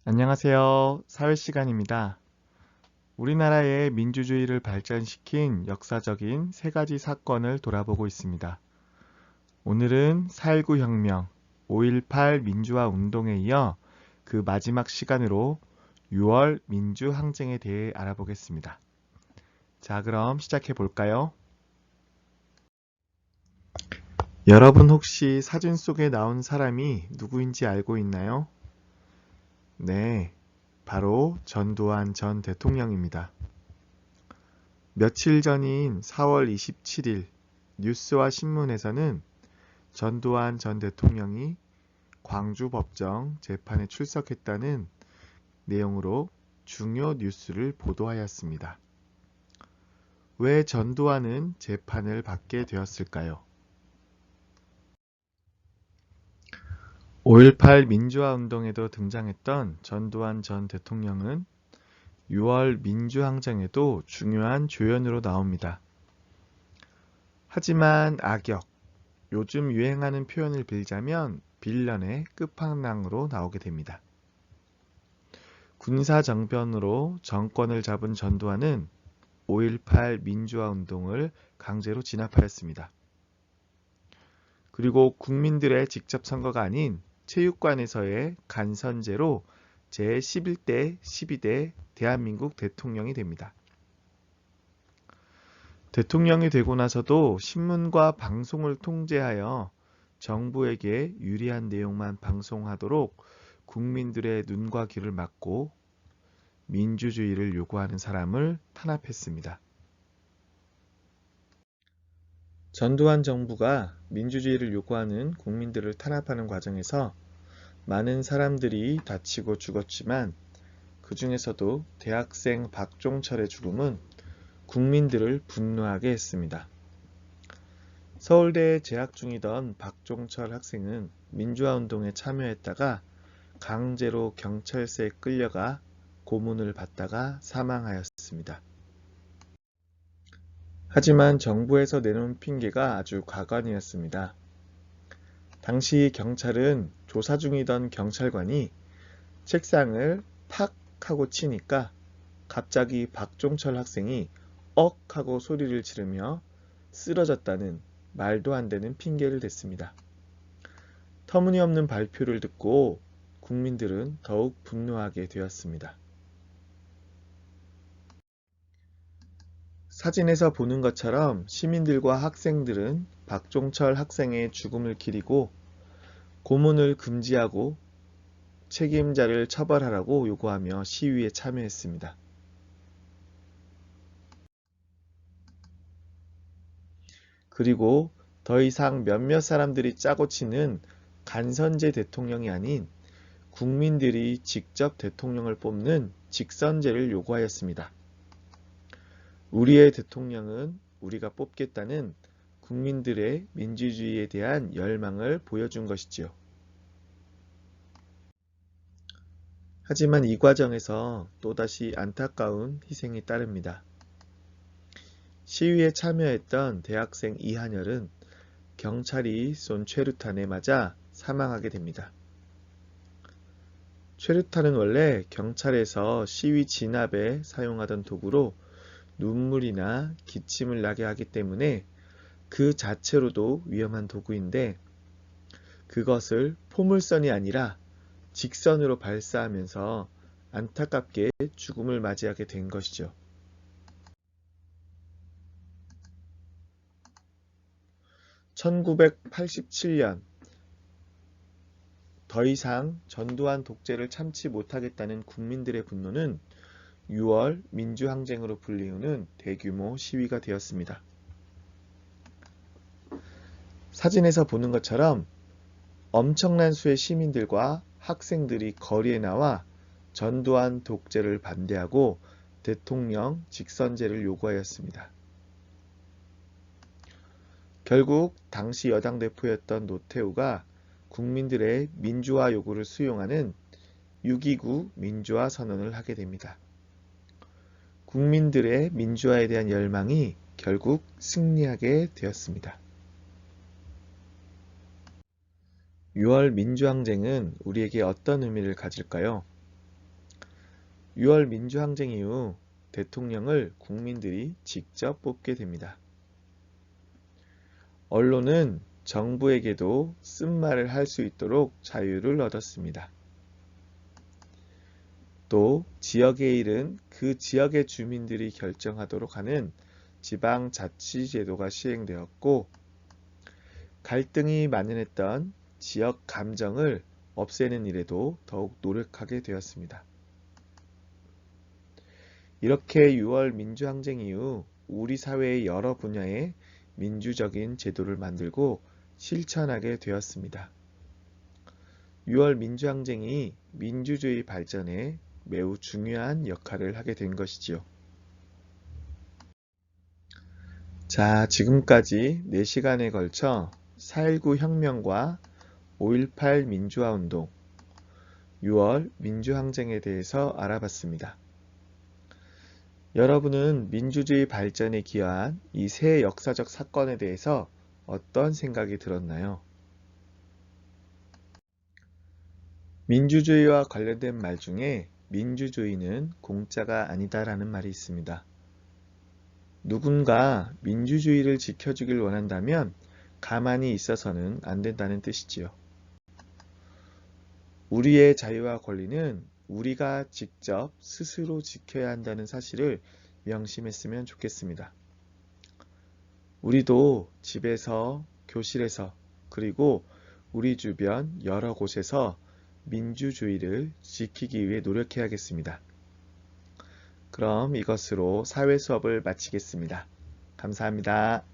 안녕하세요. 사회시간입니다. 우리나라의 민주주의를 발전시킨 역사적인 세 가지 사건을 돌아보고 있습니다. 오늘은 4.19 혁명, 5.18 민주화 운동에 이어 그 마지막 시간으로 6월 민주항쟁에 대해 알아보겠습니다. 자, 그럼 시작해 볼까요? 여러분 혹시 사진 속에 나온 사람이 누구인지 알고 있나요? 네, 바로 전두환 전 대통령입니다. 며칠 전인 4월 27일 뉴스와 신문에서는 전두환 전 대통령이 광주법정 재판에 출석했다는 내용으로 중요 뉴스를 보도하였습니다. 왜 전두환은 재판을 받게 되었을까요? 5.18 민주화 운동에도 등장했던 전두환 전 대통령은 6월 민주항쟁에도 중요한 조연으로 나옵니다. 하지만 악역, 요즘 유행하는 표현을 빌자면 빌런의 끝판왕으로 나오게 됩니다. 군사정변으로 정권을 잡은 전두환은 5.18 민주화 운동을 강제로 진압하였습니다. 그리고 국민들의 직접 선거가 아닌 체육관에서의 간선제로 제11대 12대 대한민국 대통령이 됩니다. 대통령이 되고 나서도 신문과 방송을 통제하여 정부에게 유리한 내용만 방송하도록 국민들의 눈과 귀를 막고 민주주의를 요구하는 사람을 탄압했습니다. 전두환 정부가 민주주의를 요구하는 국민들을 탄압하는 과정에서 많은 사람들이 다치고 죽었지만 그 중에서도 대학생 박종철의 죽음은 국민들을 분노하게 했습니다. 서울대에 재학 중이던 박종철 학생은 민주화운동에 참여했다가 강제로 경찰서에 끌려가 고문을 받다가 사망하였습니다. 하지만 정부에서 내놓은 핑계가 아주 가관이었습니다. 당시 경찰은 조사 중이던 경찰관이 책상을 팍 하고 치니까 갑자기 박종철 학생이 억 하고 소리를 지르며 쓰러졌다는 말도 안 되는 핑계를 댔습니다. 터무니없는 발표를 듣고 국민들은 더욱 분노하게 되었습니다. 사진에서 보는 것처럼 시민들과 학생들은 박종철 학생의 죽음을 기리고 고문을 금지하고 책임자를 처벌하라고 요구하며 시위에 참여했습니다. 그리고 더 이상 몇몇 사람들이 짜고 치는 간선제 대통령이 아닌 국민들이 직접 대통령을 뽑는 직선제를 요구하였습니다. 우리의 대통령은 우리가 뽑겠다는 국민들의 민주주의에 대한 열망을 보여준 것이지요. 하지만 이 과정에서 또다시 안타까운 희생이 따릅니다. 시위에 참여했던 대학생 이한열은 경찰이 쏜 최루탄에 맞아 사망하게 됩니다. 최루탄은 원래 경찰에서 시위 진압에 사용하던 도구로 눈물이나 기침을 나게 하기 때문에 그 자체로도 위험한 도구인데 그것을 포물선이 아니라 직선으로 발사하면서 안타깝게 죽음을 맞이하게 된 것이죠. 1987년 더 이상 전두환 독재를 참지 못하겠다는 국민들의 분노는 6월 민주항쟁으로 불리우는 대규모 시위가 되었습니다. 사진에서 보는 것처럼 엄청난 수의 시민들과 학생들이 거리에 나와 전두환 독재를 반대하고 대통령 직선제를 요구하였습니다. 결국 당시 여당 대표였던 노태우가 국민들의 민주화 요구를 수용하는 6.29 민주화 선언을 하게 됩니다. 국민들의 민주화에 대한 열망이 결국 승리하게 되었습니다. 6월 민주항쟁은 우리에게 어떤 의미를 가질까요? 6월 민주항쟁 이후 대통령을 국민들이 직접 뽑게 됩니다. 언론은 정부에게도 쓴말을 할 수 있도록 자유를 얻었습니다. 또 지역의 일은 그 지역의 주민들이 결정하도록 하는 지방자치제도가 시행되었고, 갈등이 만연했던 지역 감정을 없애는 일에도 더욱 노력하게 되었습니다. 이렇게 6월 민주항쟁 이후 우리 사회의 여러 분야에 민주적인 제도를 만들고 실천하게 되었습니다. 6월 민주항쟁이 민주주의 발전에 매우 중요한 역할을 하게 된 것이지요. 자, 지금까지 4시간에 걸쳐 4.19 혁명과 5.18 민주화운동, 6월 민주항쟁에 대해서 알아봤습니다. 여러분은 민주주의 발전에 기여한 이 세 역사적 사건에 대해서 어떤 생각이 들었나요? 민주주의와 관련된 말 중에 민주주의는 공짜가 아니다라는 말이 있습니다. 누군가 민주주의를 지켜주길 원한다면 가만히 있어서는 안 된다는 뜻이지요. 우리의 자유와 권리는 우리가 직접 스스로 지켜야 한다는 사실을 명심했으면 좋겠습니다. 우리도 집에서, 교실에서, 그리고 우리 주변 여러 곳에서 민주주의를 지키기 위해 노력해야겠습니다. 그럼 이것으로 사회 수업을 마치겠습니다. 감사합니다.